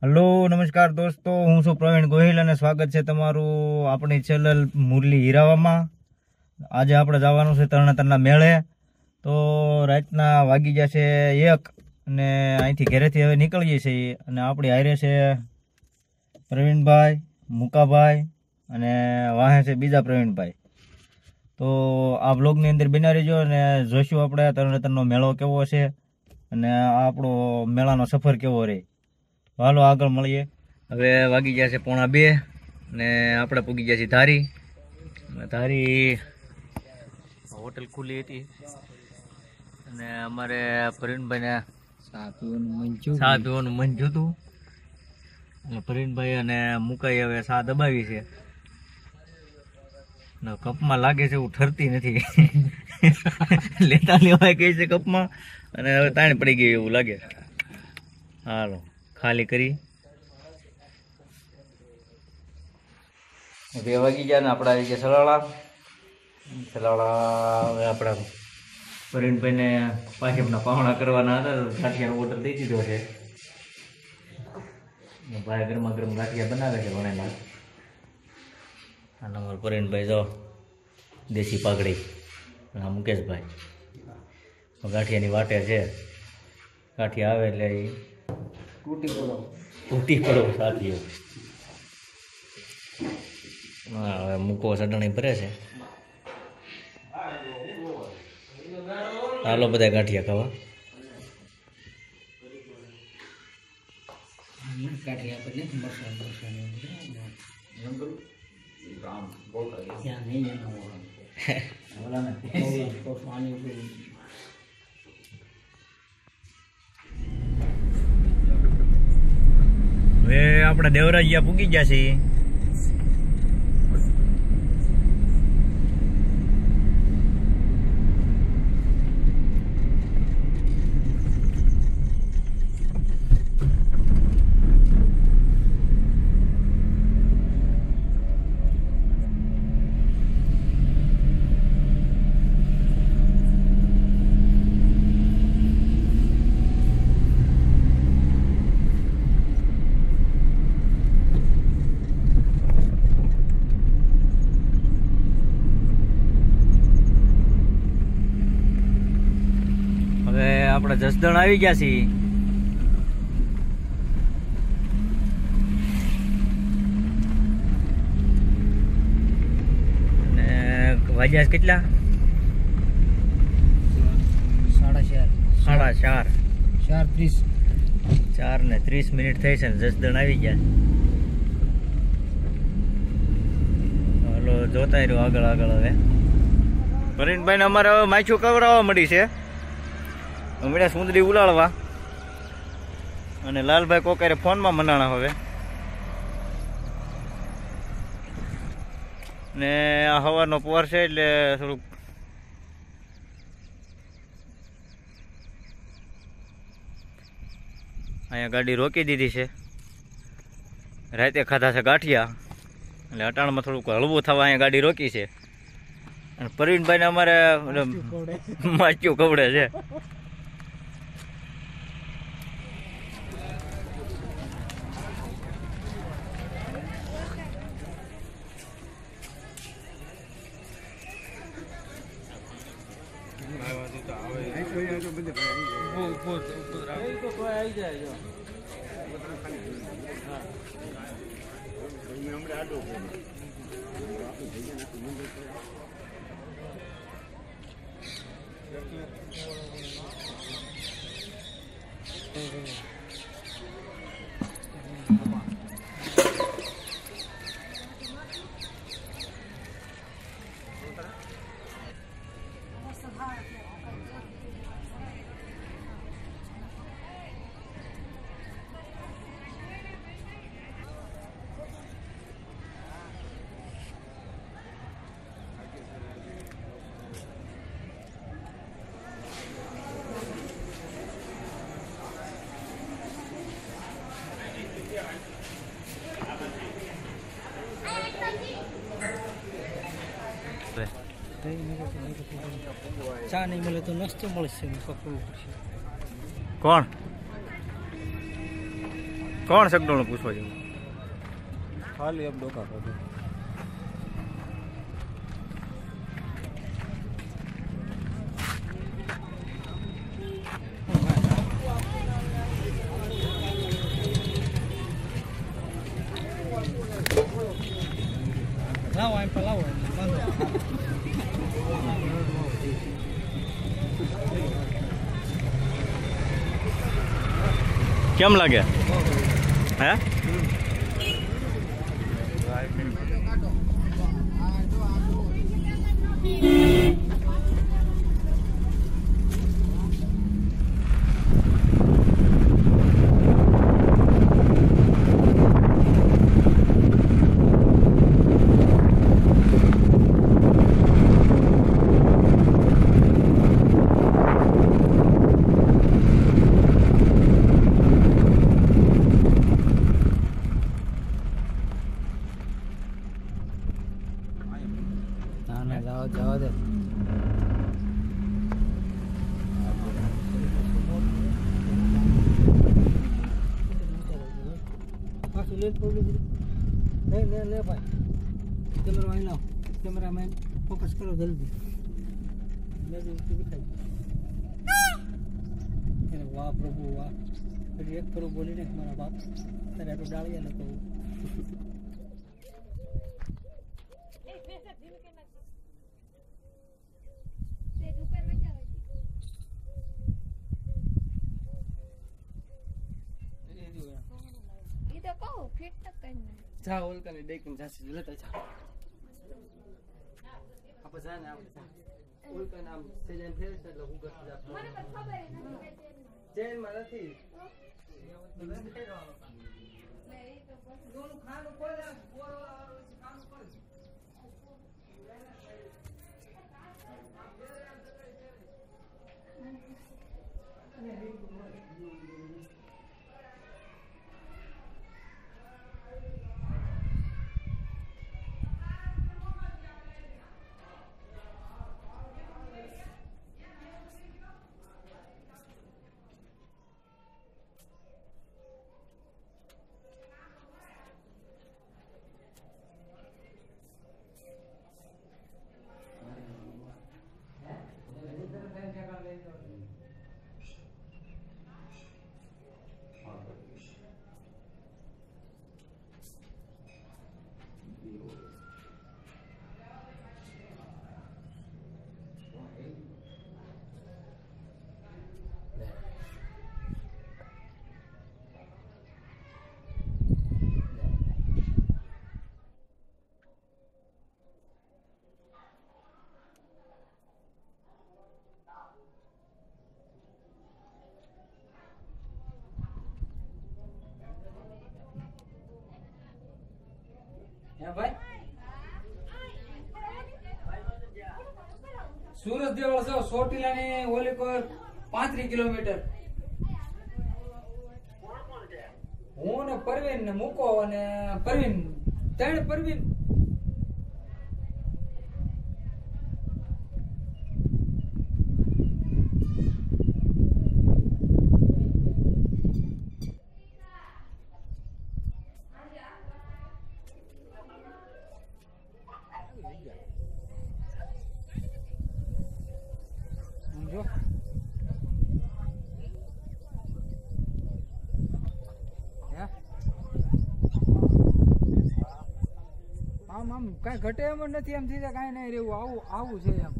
Hello नमस्कार दोस्तों, हूँ छुं प्रवीण गोहिल અને સ્વાગત છે તમારું આપણી ચેનલ મુરલી હીરાવામાં। આજે આપણે જવાનું છે તરણેતરના મેળે। તો રાતના વાગી જશે 1 અને અહીંથી ઘરેથી હવે નીકળીએ છીએ અને આપણી હારે છે પ્રવીણભાઈ, મુકાભાઈ અને વાહે છે બીજા પ્રવીણભાઈ। તો આ બ્લોગની અંદર બન્યા રહેજો અને જોઈશું આપણે તરણેતરનો મેળો કેવો છે અને આપણો મેળાનો સફર કેવો રહે। હાલો આગળ મળીએ। હવે વાગી ગયા છે 1:45 ને આપણે પૂગી ગયા છીએ ધારી। ધારી હોટલ ખુલ્લી હતી અને અમારે પ્રવીણભાઈને ચા પીવાનું મન જોતું અને પ્રવીણભાઈ અને મુકાઈ હવે ચા દબાવી છે ને કપમાં લાગે છે એવું ઠરતી નથી લેતા લેવાય કહે છે કપમાં અને હવે તાણ પડી ગઈ એવું લાગે। હાલો ખાલી કરી 2 વાગી ગયા ને આપણે આવી ગયા સલાળા। હવે આપણા પ્રવીણભાઈને પાછળના પાવણા કરવાના હતા તો ગાંઠિયાનો ઓર્ડર દઈ દીધો છે। ભાઈ ગરમા ગરમ ગાંઠિયા બનાવે છે વણેલા। આ નંબર પ્રવીણભાઈ જો દેશી પાઘડી, આ મુકેશભાઈ ગાંઠિયાની વાટે છે। ગાંઠિયા આવે એટલે તૂટી પડો સાથીઓ। હા હવે મૂકો ચટણી ભરે છે। હાલો બધા ગાંઠિયા ખાવા। હવે આપણે દેવરાજિયા પૂગી ગયા છીએ। આપણે જસદણ આવી ગયા છીએ। અને વાગ્યા કેટલા? 4:30 4:30 મિનિટ થઈ છે ને જસદણ આવી ગયા। હાલો જોતા રહ્યો આગળ આગળ। હવે પ્રવીણભાઈને અમારે હવે માછું કવરાવવા મળી છે। હમણાં સુંદરી ઉલાળવા અને લાલભાઈ કોકારે ફોનમાં મનાણા હવે ને આ હવાનો પોર છે એટલે થોડુંક અહીંયા ગાડી રોકી દીધી છે। રાતે ખાધા છે ગાંઠિયા એટલે અટાણમાં થોડુંક હળવું થવા અહીંયા ગાડી રોકી છે અને પ્રવીણભાઈને અમારે માચ્યું કવડે છે। ચા નહીં મળે તો નાસ્તો મળશે, પકડવું પડશે। કોણ કોણ સગડોળ પૂછવા જેવું? ખાલી એમ ડોકા કાઢે. લાવો એમ પર લાવો કેમ લાગે હે? જવા દે. લે ભાઈ કેમેરા અહીં લાવ. કેમેરામેન ફોકસ કરો જલ્દી. વાહ પ્રભુ વાહ. એક કરોડ બોલીને મારા બાપ તારે આટલું ડાળીએ ને કહું. જા ઓલ કાલે ડેકિંગ જાસી લેતા જા. આપણે જા ને આપણે જા. ઓલ કા નામ સેજન ફેર છે એટલે હું કરતો જા. મને પણ ખબર નથી. ચેન માં નથી. દોનું ખાનું કોલ બોરો ખાનું કોલ. ભાઈ સુરત દેવળ છો સોટીલા ને ઓલી પર 35 કિલોમીટર. હું ને પરવીન ને મૂકો અને પરવીન ત્રણ પરવીન આમ કઈ ઘટે એમ નથી. એમ થઈ જાય કઈ નહીં રહેવું. આવું આવું છે એમ.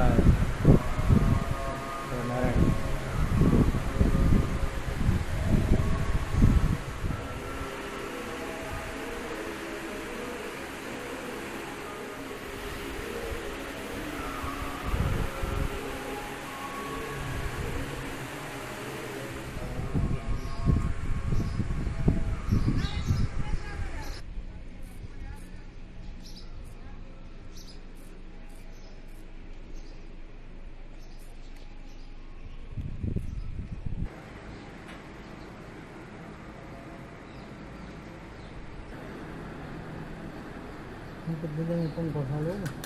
નારાયણ બધાને પંખો ચાલુ ને